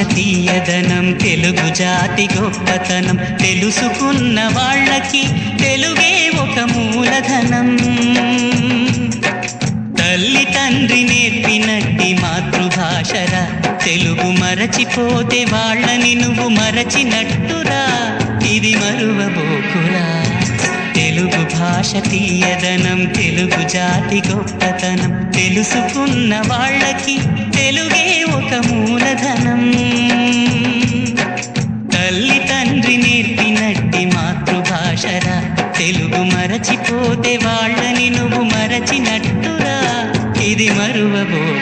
తీయదనం తెలుగు జాతి గొప్పతనం తెలుసుకున్న వాళ్ళకి తెలుగే ఒక మూలధనం. తల్లి తండ్రి నేర్పినట్టి మాతృభాషరా, తెలుగు మరచిపోతే వాళ్ళని నువ్వు మరచినట్టురా, ఇది మరువబోకురా. తెలుగు భాష తీయదనం తెలుగు జాతి గొప్పతనం తెలుసుకున్న వాళ్ళకి తెలుగే ఒక మూలధనం. తల్లి తండ్రి నేర్పినట్టి మాతృభాషరా, తెలుగు మరచిపోతే వాళ్ళని నువ్వు మరచినట్టురా, ఇది మరువబో